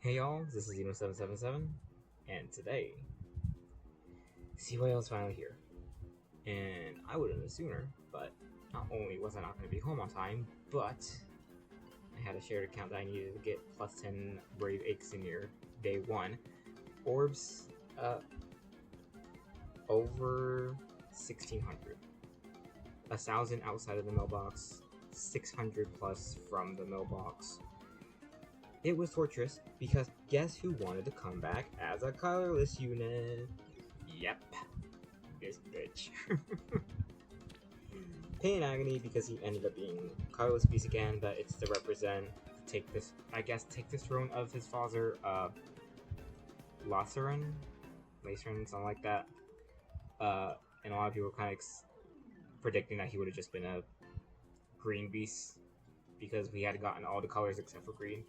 Hey y'all, this is Emo777, and today, CYL is finally here. And I would have done it sooner, but not only was I not going to be home on time, but I had a shared account that I needed to get plus 10 Brave Exenier day 1. Orbs, over 1,600. 1,000 outside of the mailbox, 600 plus from the mailbox. It was torturous because guess who wanted to come back as a colorless unit? Yep, this bitch. Pain and agony because he ended up being colorless beast again, but it's to represent take this throne of his father, Laceran, something like that. And a lot of people were kind of predicting that he would have just been a green beast because we had gotten all the colors except for green.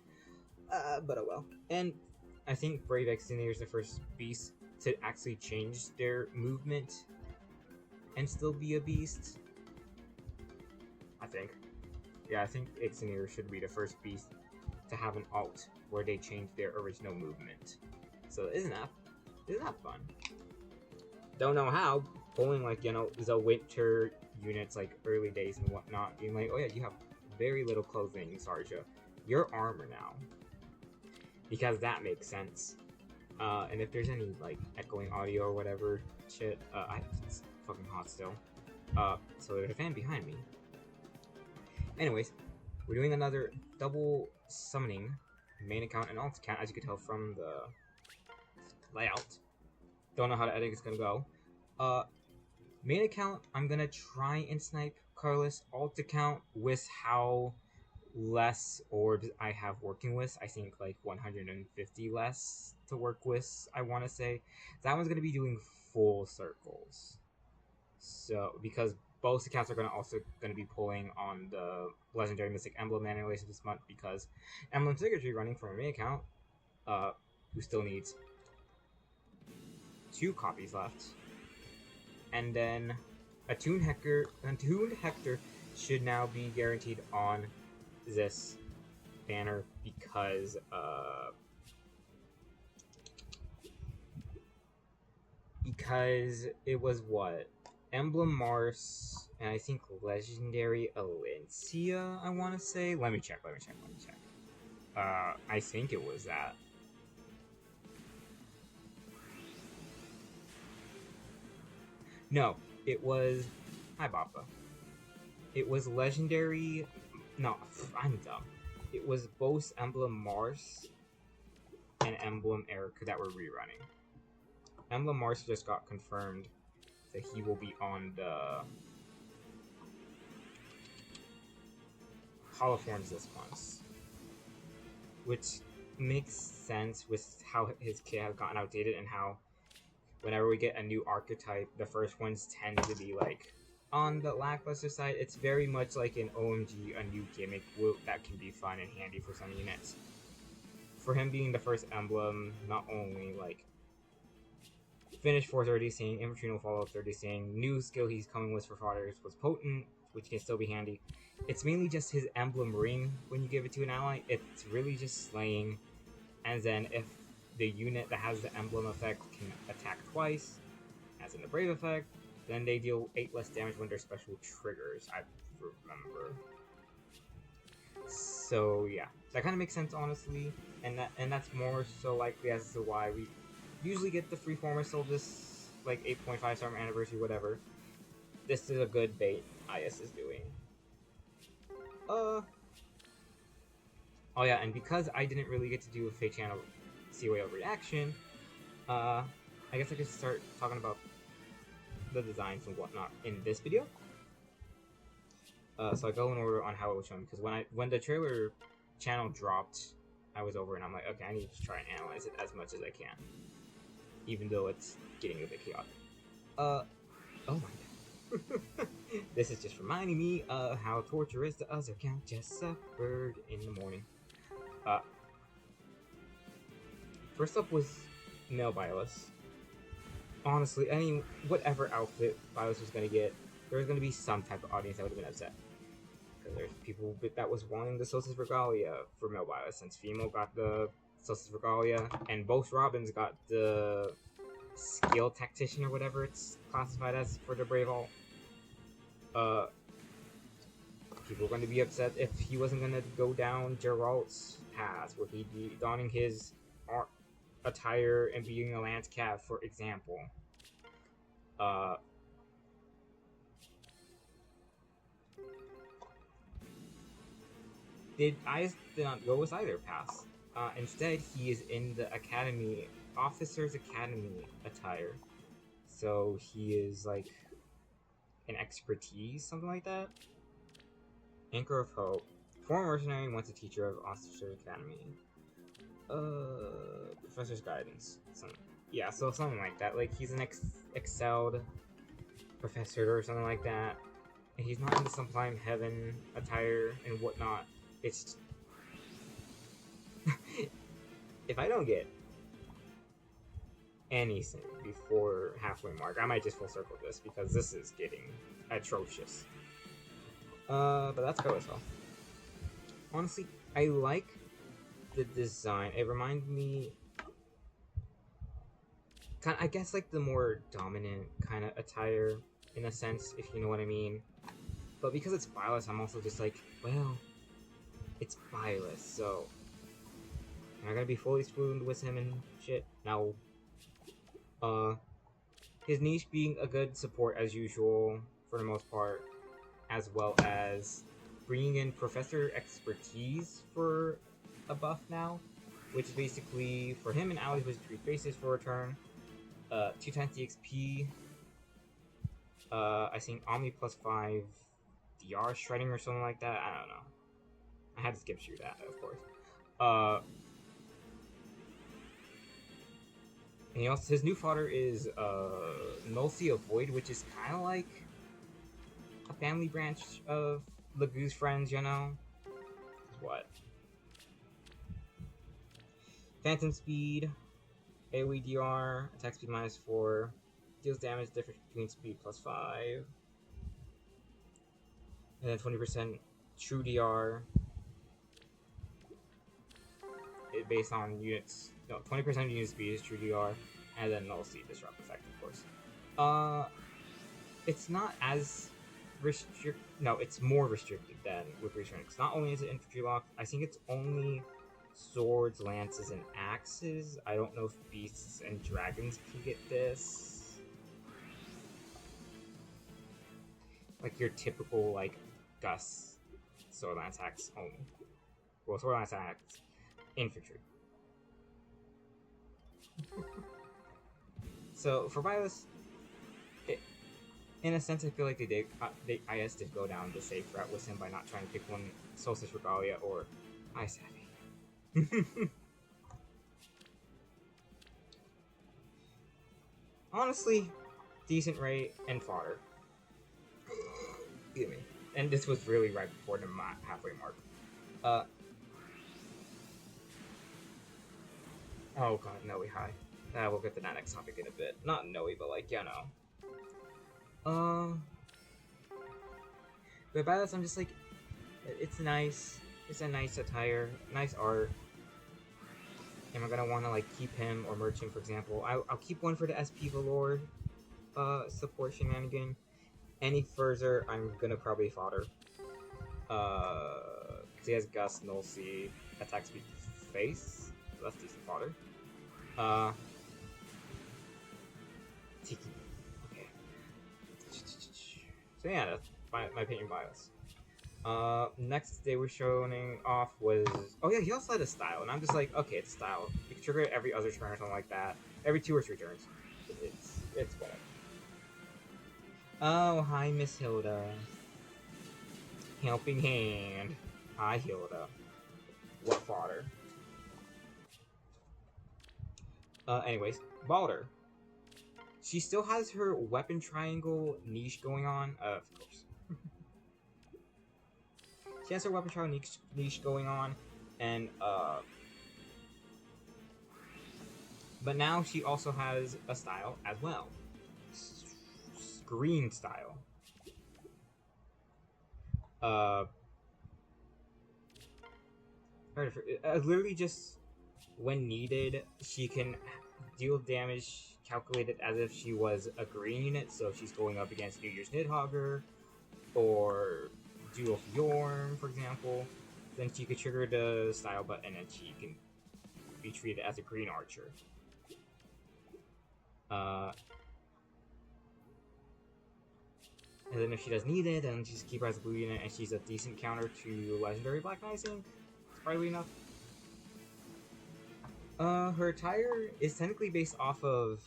But oh well. And I think Brave Exenier is the first beast to actually change their movement and still be a beast. I think. Yeah, I think Exenier should be the first beast to have an alt where they change their original movement. So isn't that fun? Don't know how. Pulling the winter units like early days and whatnot, being like, oh yeah, you have very little clothing, Sarja. You're armor now. Because that makes sense. And if there's any like echoing audio or whatever shit, it's fucking hot still. So there's a fan behind me. Anyways, we're doing another double summoning main account and alt account, as you can tell from the layout. Don't know how the editing is gonna go. Main account, I'm gonna try and snipe colorless. Alt account with how less orbs I have working with. I think like 150 less to work with, I want to say. That one's going to be doing full circles. So, because both accounts are also going to be pulling on the Legendary Mystic Emblem animation this month, because Emblem Signature running from a main account, who still needs 2 copies left. And then a tuned Hector should now be guaranteed on this banner because it was what? Emblem Mars and I think Legendary Alencia, I want to say. Let me check. I think it was that. No, it was... Hi, Bappa. It was Legendary... No, I'm dumb. It was both Emblem Mars and Emblem Eric that were rerunning. Emblem Mars just got confirmed that he will be on the Holoforms this month, which makes sense with how his kit has gotten outdated and how whenever we get a new archetype, the first ones tend to be like on the lackluster side. It's very much like an OMG, a new gimmick that can be fun and handy for some units. For him being the first emblem, not only like finish 430 saying infantry no follow 30 saying new skill he's coming with for fodders was potent, which can still be handy. It's mainly just his emblem ring when you give it to an ally. It's really just slaying, and then if the unit that has the emblem effect can attack twice, as in the Brave effect, then they deal 8 less damage when their special triggers, I remember. So yeah, that kind of makes sense, honestly, and that's more so likely as to why we usually get the freeformer till this like 8.5 summer anniversary, whatever. This is a good bait IS is doing. Oh yeah, and because I didn't really get to do a FEH CYL reaction, I guess I could start talking about the designs and whatnot in this video. So I go in order on how it was shown, because when the trailer channel dropped, I was over and I'm like, okay, I need to try and analyze it as much as I can, even though it's getting a bit chaotic. Oh my god. This is just reminding me of how torturous the other account just suffered in the morning. First up was male Bylus. Honestly, whatever outfit Bylus was going to get, there was going to be some type of audience that would have been upset. Because there's people that was wanting the Solstice Regalia for male Bylus, since Fimo got the Solstice Regalia, and both Robins got the skill tactician or whatever it's classified as for the Brave Alt. People were going to be upset if he wasn't going to go down Geralt's path, where he'd be donning his attire and being a Lance Cav, for example. Ice did not go with either path. Instead, he is in the Academy, Officer's Academy attire. So he is like an expertise, something like that. Anchor of Hope. Former mercenary, once a teacher of Officer's Academy. Professor's Guidance. So something like that. Like, he's an excelled professor or something like that. And he's not in the Sublime Heaven attire and whatnot. It's... if I don't get anything before halfway mark, I might just full circle this, because this is getting atrocious. But that's colorless. Honestly, I like the design. It reminds me, I guess, like the more dominant kind of attire, in a sense, if you know what I mean. But because it's Byleth, I'm also just like, well, it's Byleth, so am I gonna be fully spooned with him and shit? No. His niche being a good support as usual, for the most part, as well as bringing in Professor Expertise for a buff now, which is basically, for him and allies with 3 faces for a turn, 2 times the XP, I think Omni plus 5 DR shredding or something like that, I don't know. I had to skip through that, of course. And he also, his new fodder is Nullsea of Void, which is kind of like a family branch of Lagoo's friends, you know? What? Phantom Speed, AoE DR, attack speed -4, deals damage difference between speed +5, and then 20% true DR. Based on units, no, 20% unit speed is true DR, and then null speed disrupt effect, of course. It's not as no, it's more restricted than with return. Because not only is it infantry locked, I think it's only swords, lances, and axes. I don't know if beasts and dragons can get this. Like your typical, like, Gus sword lance axe only. Well, sword lance axe infantry. So for Byleth, in a sense, I feel like IS did go down the safe route with him by not trying to pick one Solstice Regalia or Ice Heavy. Honestly, decent rate and fodder. Excuse me. And this was really right before the halfway mark. Oh god, Noe high. We'll get to that next topic in a bit. Not Noe, but like, you know. But by this, I'm just like, it's nice. It's a nice attire, nice art. Am I gonna want to like keep him or merge him, for example? I'll keep one for the SP Valor support shenanigan. Any further, I'm gonna probably fodder. Because he has Gust, Null C, attack speed, face. So that's decent fodder. Tiki. Okay. So yeah, that's my opinion bias. Next they were showing off was, oh yeah, he also had a style, and I'm just like, okay, it's style. You can trigger it every other turn or something like that. Every 2 or 3 turns. It's bad. Oh, hi, Miss Hilda. Helping hand. Hi, Hilda. What fodder? Anyways, Balder. She still has her weapon triangle niche going on, of course. She has her weapon triangle niche going on, and, but now she also has a style as well. Green style. Literally just when needed, she can deal damage calculated as if she was a green unit, so if she's going up against New Year's Nidhogger or Duel Fjorm, for example, then she could trigger the style button and she can be treated as a green archer. And then if she does need it, then just keep her as a blue unit, and she's a decent counter to Legendary Black Knight, I think. Surprisingly enough. Her attire is technically based off of,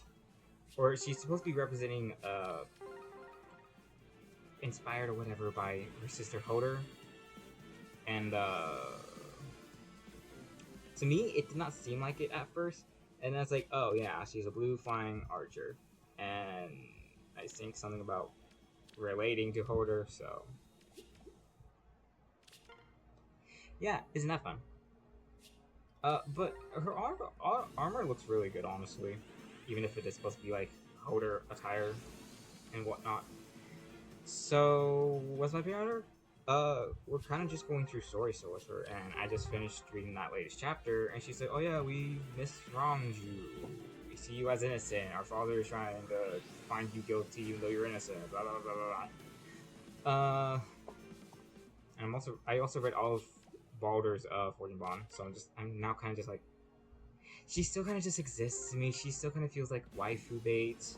or she's supposed to be representing, inspired or whatever by her sister Hodor. And, to me, it did not seem like it at first. And then it's like, oh yeah, she's a blue flying archer. And I think something about relating to Hodor, so... yeah, isn't that fun? But her armor looks really good, honestly. Even if it is supposed to be, like, Hodor attire and whatnot. So, what's my opinion on her? We're kind of just going through story still with her, and I just finished reading that latest chapter, and she said, oh yeah, we miswronged you. We see you as innocent. Our father is trying to find you guilty even though you're innocent. Blah, blah, blah, blah, blah. And I also read all of Baldur's Fortune Bond, so I'm now kind of just like, she still kind of just exists to me. She still kind of feels like waifu bait,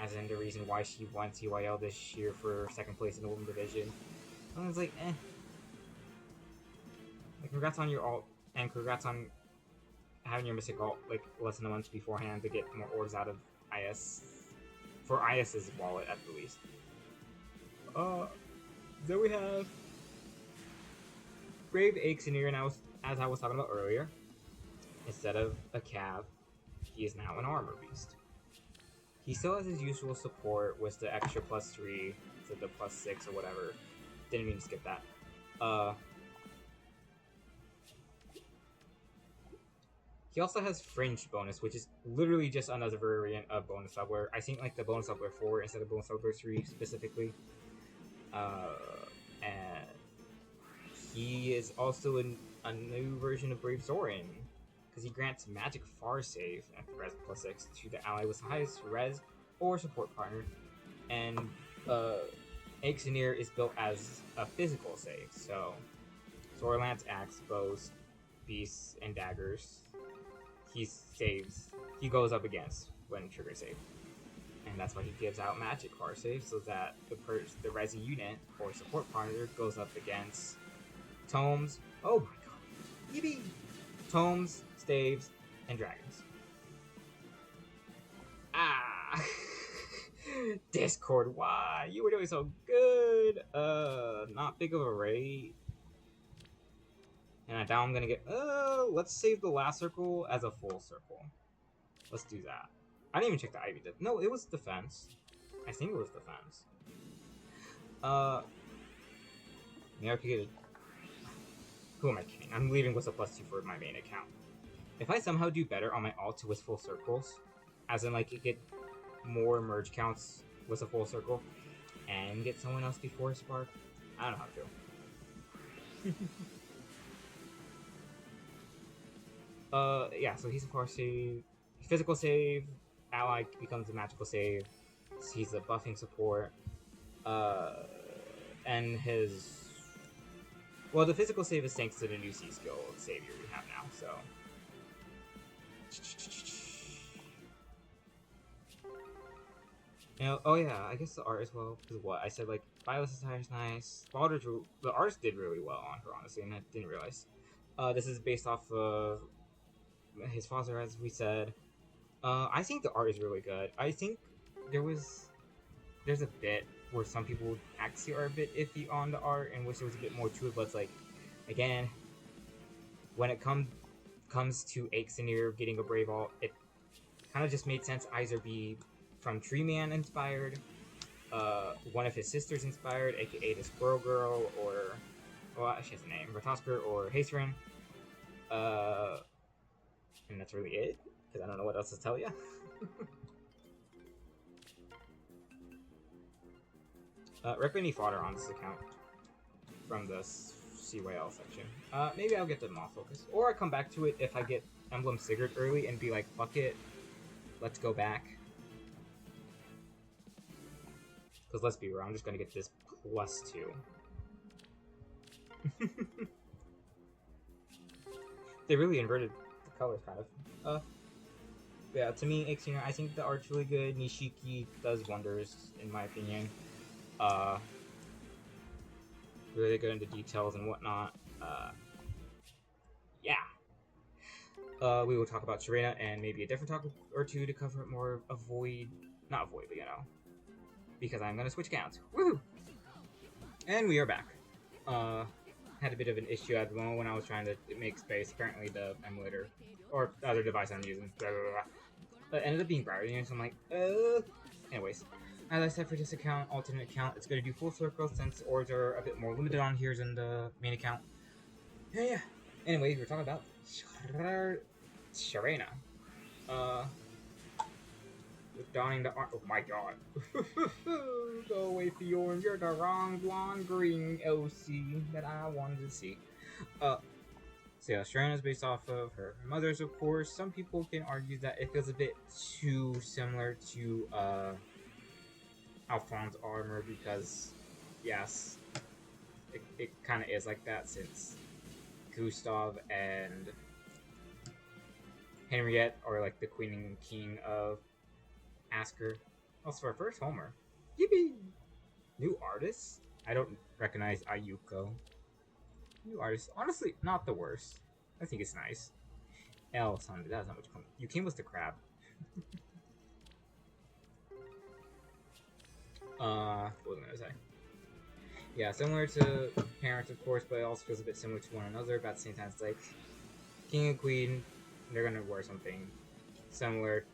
as in the reason why she won TYL this year for second place in the women's division. I was like, eh. Like, congrats on your alt, and congrats on having your Mystic alt, like, less than a month beforehand to get more orbs out of IS. For IS's wallet, at the least. Then we have Brave Aixenir, and as I was talking about earlier, instead of a cav, he is now an armor beast. He still has his usual support with the extra +3 to the +6 or whatever. Didn't mean to skip that. He also has Fringe bonus, which is literally just another variant of bonus subware. I think like the bonus subware 4 instead of bonus subware 3 specifically. And he is also a new version of Brave Zorin, because he grants magic far save at res +6 to the ally with the highest res or support partner. And Aixenir is built as a physical save, so sword, lance, axe, bows, beasts, and daggers he goes up against when trigger save. And that's why he gives out magic far save, so that the resi unit or support partner goes up against tomes. Oh my god. Yippee! Tomes, staves, and dragons. Ah! Discord, why? You were doing so good! Not big of a rate. And now I'm gonna get... let's save the last circle as a full circle. Let's do that. I didn't even check the Ivy did. No, it was defense. I think it was defense. Maybe I could get... Who am I kidding? I'm leaving with a +2 for my main account. If I somehow do better on my alt with full circles, as in like get more merge counts with a full circle, and get someone else before Spark, I don't know how to. Yeah, so he's a far save, physical save, ally becomes a magical save, he's a buffing support, and his... Well, the physical save is thanks to the new C skill savior we have now, so... You know, oh yeah, I guess the art as well, because what? I said, like, Violet's attire is nice. The artist did really well on her, honestly, and I didn't realize. This is based off of his father, as we said. I think the art is really good. I think there's a bit where some people actually are a bit iffy on the art and wish there was a bit more to it, but it's like, again, when it comes to Aixenir getting a Brave Alt, it kind of just made sense either be from Tree Man inspired, one of his sisters inspired, aka the Squirrel Girl, or, well, she has a name, Ratosker, or Hasterin, and that's really it, because I don't know what else to tell you. Recommend any fodder on this account from the CYL section. Maybe I'll get the moth focus, or I come back to it if I get Emblem Sigurd early and be like, fuck it, let's go back. Because let's be real, I'm just gonna get this +2. They really inverted the colors, kind of. Yeah, to me, Xena, I think the art's really good. Nishiki does wonders, in my opinion. Really good into details and whatnot. Yeah. We will talk about Serena and maybe a different topic or two to cover more not avoid, but you know, because I'm gonna switch accounts. Woohoo! And we are back. Had a bit of an issue at the moment when I was trying to make space. Apparently, the emulator or the other device I'm using ended up being brighter, so I'm like, Anyways, as I said, for this alternate account, it's gonna do full circle since orbs are a bit more limited on here than the main account. Yeah. Anyways, we're talking about Serena. With donning the oh my god. Go away, Fjorn. You're the wrong blonde green LC that I wanted to see. So yeah, Serena is based off of her mother's, of course. Some people can argue that it feels a bit too similar to Alphonse armor because, yes, it kind of is like that since Gustav and Henriette are like the queen and king of Asker. Also, our first Homer. Yippee! New artist? I don't recognize Ayuko. New artist. Honestly, not the worst. I think it's nice. Son, that's not much fun. You came with the crab. What was I gonna say? Yeah, similar to parents, of course, but it also feels a bit similar to one another. But at the same time, it's like king and queen. They're gonna wear something similar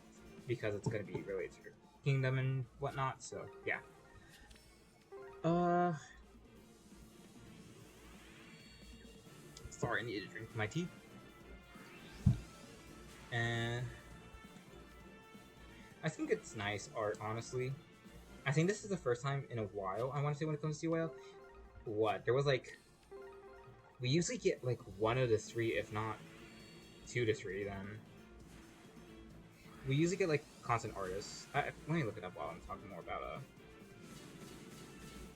because it's gonna be related to your kingdom and whatnot. So yeah. Sorry, I need to drink my tea. And I think it's nice art, honestly. I think this is the first time in a while, I want to say, when it comes to CYL. There was like, we usually get like 1 of the 3, if not 2 to 3, then. We usually get like constant artists. Let me look it up while I'm talking more about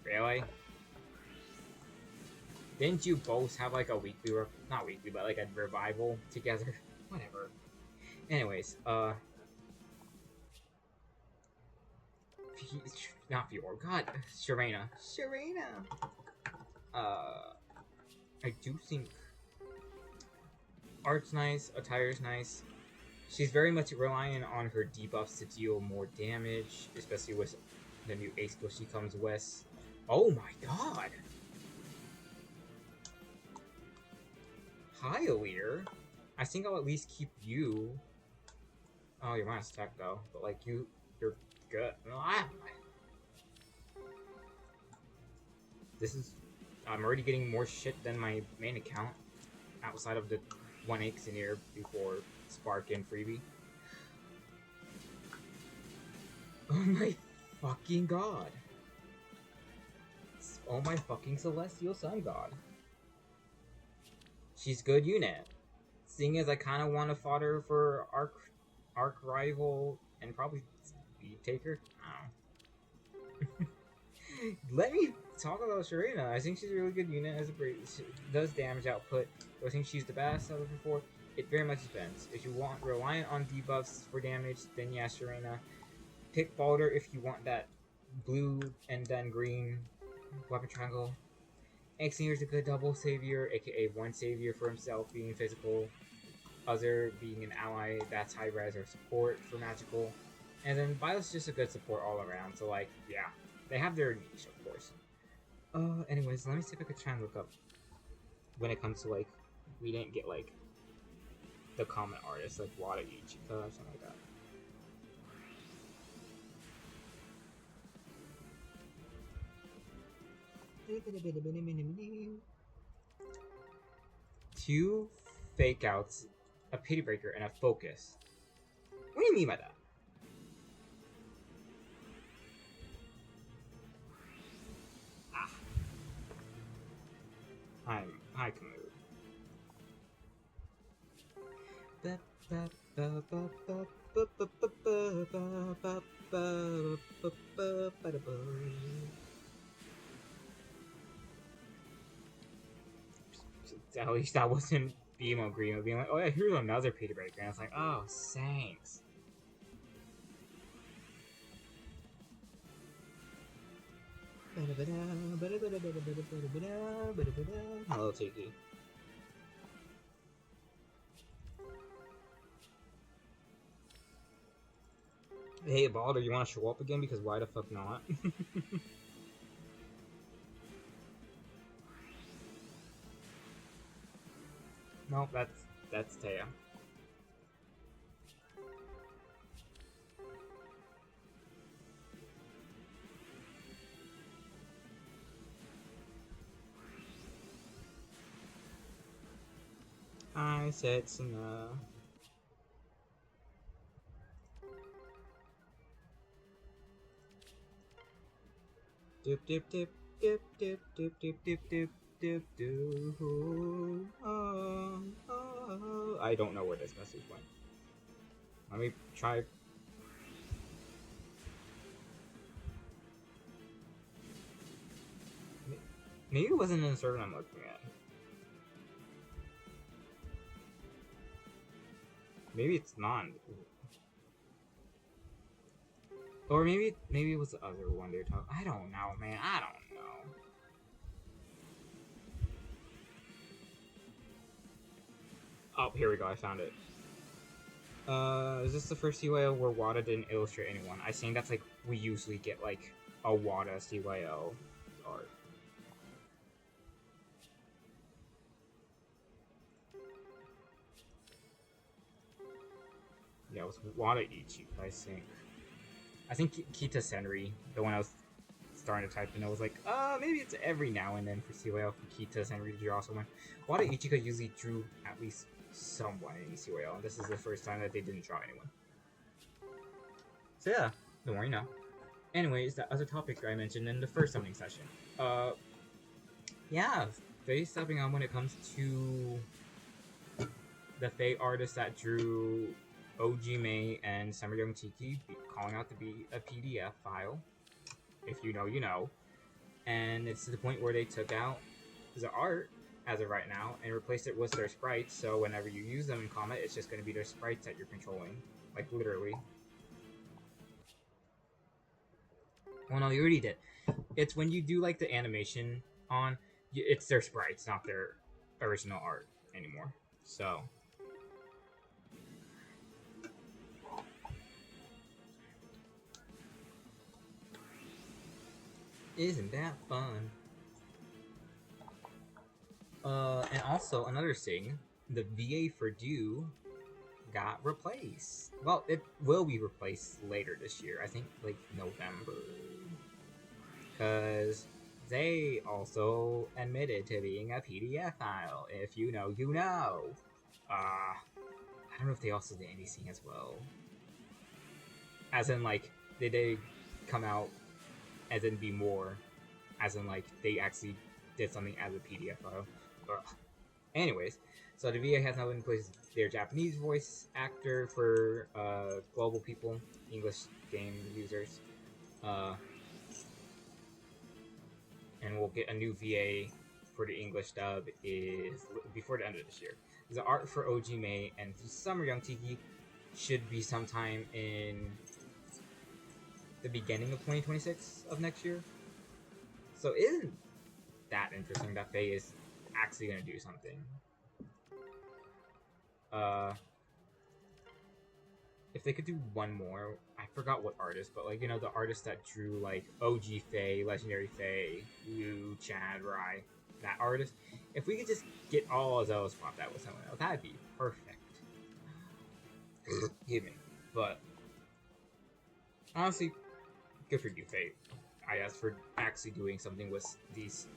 Really? Didn't you both have like a weekly, not weekly, but like a revival together? Whatever. Anyways, not Fjord. God, Serena. I do think art's nice, attire's nice. She's very much relying on her debuffs to deal more damage, especially with the new ace skill she comes with. Oh my god! Hi, Leader. I think I'll at least keep you. Oh, you're minus attack though, but like you're good. I'm already getting more shit than my main account, outside of the 1 Ixenir before Spark and Freebie. Oh my fucking god. Oh my fucking Celestial Sun God. She's good unit. Seeing as I kind of want to fodder for Arc Rival and probably Speed Taker. I don't know. Let me talk about Serena. I think she's a really good unit as a she does damage output. Do I think she's the best out of the 4? It very much depends. If you want reliant on debuffs for damage, then yeah, Serena. Pick Balder if you want that blue and then green weapon triangle. Xenier's a good double savior, aka 1 savior for himself being physical, other being an ally that's high res or support for magical, and then Violet's just a good support all around. So like, yeah, they have their niche, of course. Anyways, let me see if I could try and look up when it comes to like, we didn't get like the common artists like Wada Ichika or something like that. Two fake outs, a pity breaker, and a focus. What do you mean by that? Hi, Kamud. At least that wasn't BMO Green being like, oh yeah, here's another Peter Breaker. And it's like, oh, thanks. Hello, Tiki. Hey, Balder, you want to show up again? Because why the fuck not? No, that's Taya. I said Sana. Dip dip dip dip dip dip dip dip dip dip dip. I don't know where this message went. Let me try. Maybe it wasn't in the server I'm looking at. Maybe it's not. Or maybe it was the other one they're talking. I don't know, man. I don't know. Oh, here we go. I found it. Is this the first CYO where Wada didn't illustrate anyone? I think that's like we usually get like a Wada CYO art. Yeah, it was Wada Ichi, I think. I think Kita Senri, the one I was starting to type in, I was like, maybe it's every now and then for CYL for Kita Senri to draw someone. Wada Ichika usually drew at least someone in CYL, and this is the first time that they didn't draw anyone. So yeah, the more you know. Anyways, that other topic I mentioned in the first summoning session. Yeah, Faye stepping on when it comes to the Faye artists that drew OG May and Summer Young Tiki calling out to be a PDF file. If you know, you know. And it's to the point where they took out the art, as of right now, and replaced it with their sprites, so whenever you use them in combat, it's just going to be their sprites that you're controlling. Like, literally. Well, no, you already did. It's when you do, like, the animation on, it's their sprites, not their original art anymore. So... Isn't that fun? And also, another thing, the VA for Dew got replaced. Well, it will be replaced later this year. I think, like, November. Because they also admitted to being a PDF file. If you know, you know. I don't know if they also did anything as well. As in, like, did they come out as in be more, as in like they actually did something as a PDF file. Anyways, so the VA has now in place their Japanese voice actor for global people, English game users, and we'll get a new VA for the English dub is before the end of this year. The art for OG May and Summer Young Tiki should be sometime in the beginning of 2026 of next year. So isn't that interesting that Faye is actually going to do something? If they could do one more, I forgot what artist, but like, you know, the artist that drew like OG Faye, Legendary Faye, Yu, Chad, Rai, that artist. If we could just get all of those swapped out with someone else, that'd be perfect. Excuse me. But honestly, good for you, Faye, I guess, for actually doing something with this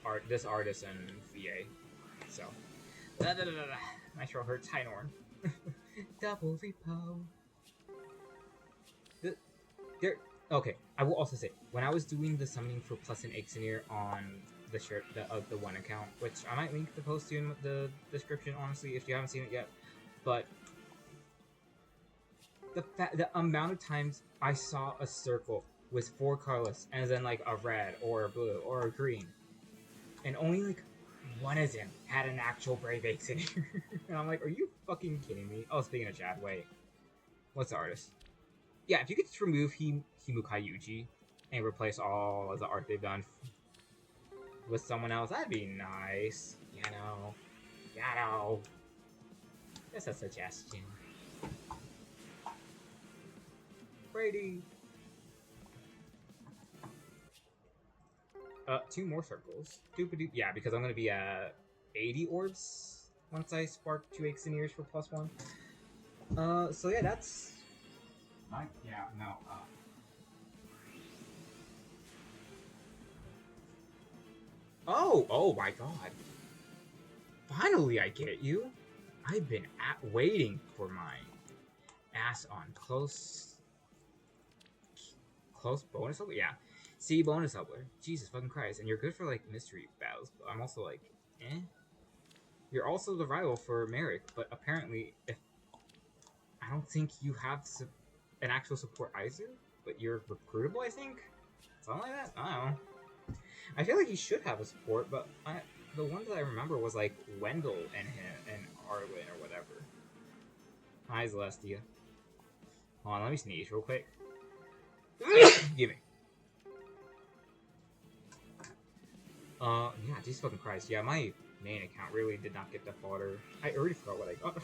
artist and VA. So, my throat hurts. Hi, Norn. Double repo. Okay, I will also say, when I was doing the summoning for Plus and Ixenir on the shirt, the one account, which I might link the post to in the description, honestly, if you haven't seen it yet. But the amount of times I saw a circle with 4 colorless and then like a red or a blue or a green, and only like one of them had an actual Brave Ace in here. And I'm like, are you fucking kidding me? Oh, speaking of Chad, wait. What's the artist? Yeah, if you could just remove Himukai Yuji and replace all of the art they've done with someone else, that'd be nice. You know. That's a suggestion. Brady. 2 more circles. Doopadoo. Yeah, because I'm gonna be at 80 orbs once I spark 2 Exeniers for +1. So yeah, that's. Oh my god. Finally, I get you. I've been waiting for my ass on close bonus level. Yeah, C bonus level. Jesus fucking Christ! And you're good for like mystery battles. But I'm also like, eh. You're also the rival for Merrick, but apparently, if I don't think you have an actual support either, but you're recruitable. I think something like that. I don't know. I feel like he should have a support, but the one that I remember was like Wendell and him and Arlen or whatever. Hi, Celestia. Hold on, let me sneeze real quick. Give me. Yeah, Jesus fucking Christ. Yeah, my main account really did not get the fodder. I already forgot what I got.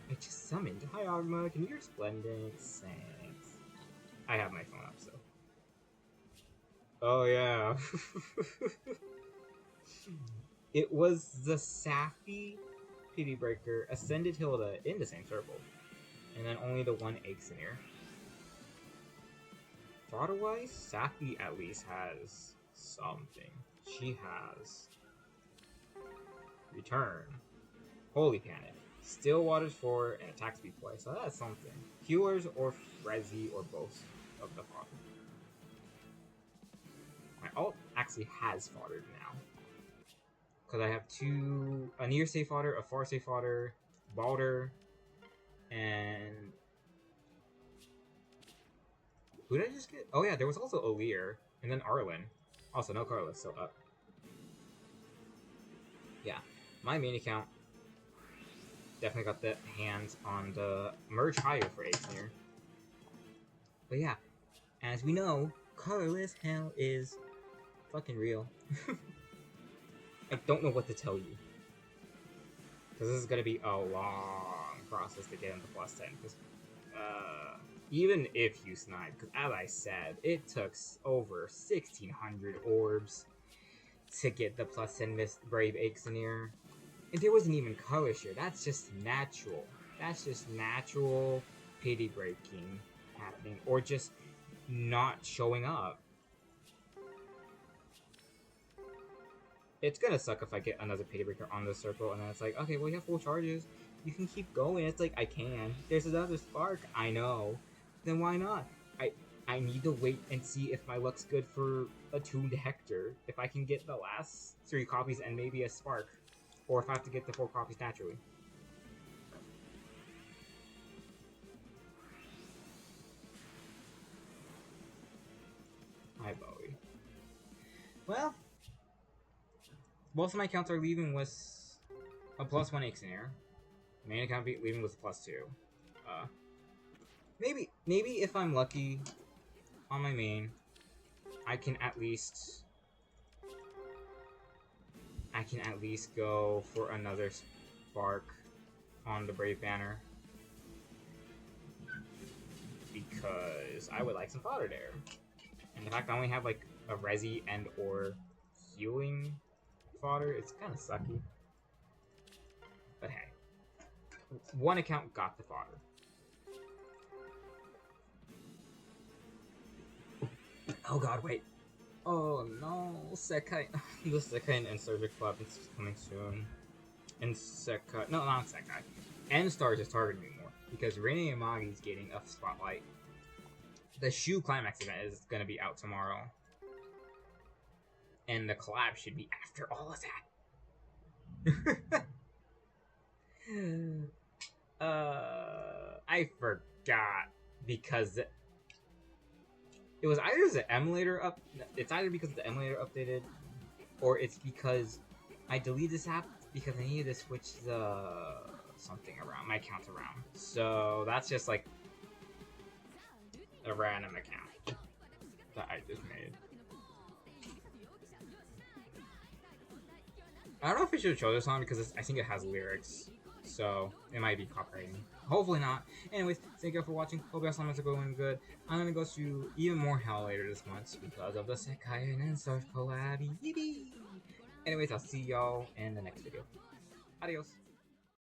I just summoned. Hi, Agma. Can you hear Splendid? Thanks. I have my phone up, so. Oh, yeah. It was the Safi Pity Breaker, Ascended Hilda in the same circle. And then only the one Exenier. Fodder-wise, Safi at least has something. She has Return, Holy Panic, Still Waters 4, and Attack Speed Play. So that's something. Healers or Frezzy or both of the fodder. My alt actually has fodder now. Because I have a near safe fodder, a far safe fodder, Balder, and who did I just get? Oh yeah, there was also O'Lear, and then Arlen. Also, no colorless, so up. Yeah, my main account definitely got the hands on the merge higher for Exenier. But yeah, as we know, colorless hell is fucking real. I don't know what to tell you. Because this is going to be a long process to get into +10. Because, even if you snipe, because as I said, it took over 1,600 orbs to get the +10 Brave Exenier. And there wasn't even color share. That's just natural. That's just natural pity breaking happening. Or just not showing up. It's gonna suck if I get another pity breaker on the circle and then it's like, okay, well you have full charges. You can keep going. It's like, I can. There's another spark. I know. Then why not? I need to wait and see if my luck's good for a tuned Hector. If I can get the last 3 copies and maybe a spark. Or if I have to get the 4 copies naturally. Hi, Bowie. Well, most of my accounts are leaving with a +1 Exenier. Main account leaving with a +2. Maybe if I'm lucky on my main, I can at least go for another spark on the Brave Banner. Because I would like some fodder there. And the fact I only have like a resi and or healing fodder, it's kind of sucky. But hey, one account got the fodder. Oh god, wait. Oh no, Sekai. The Sekai and Surgic Club is coming soon. And Sekai. No, not Sekai. N-Stars is targeting me more. Because Rene Yamagi is getting a spotlight. The Shu Climax event is going to be out tomorrow. And the collab should be after all of that. I forgot forgot because it was either the emulator up. It's either because the emulator updated, or it's because I deleted this app because I needed to switch the something around, my account around. So that's just like a random account that I just made. I don't know if I should show this on because I think it has lyrics, so it might be copywriting. Hopefully not. Anyways, thank you all for watching. Hope your assignments are going good. I'm gonna go through even more hell later this month because of the Sekai and Surf collab. Yippee! Anyways, I'll see y'all in the next video. Adios.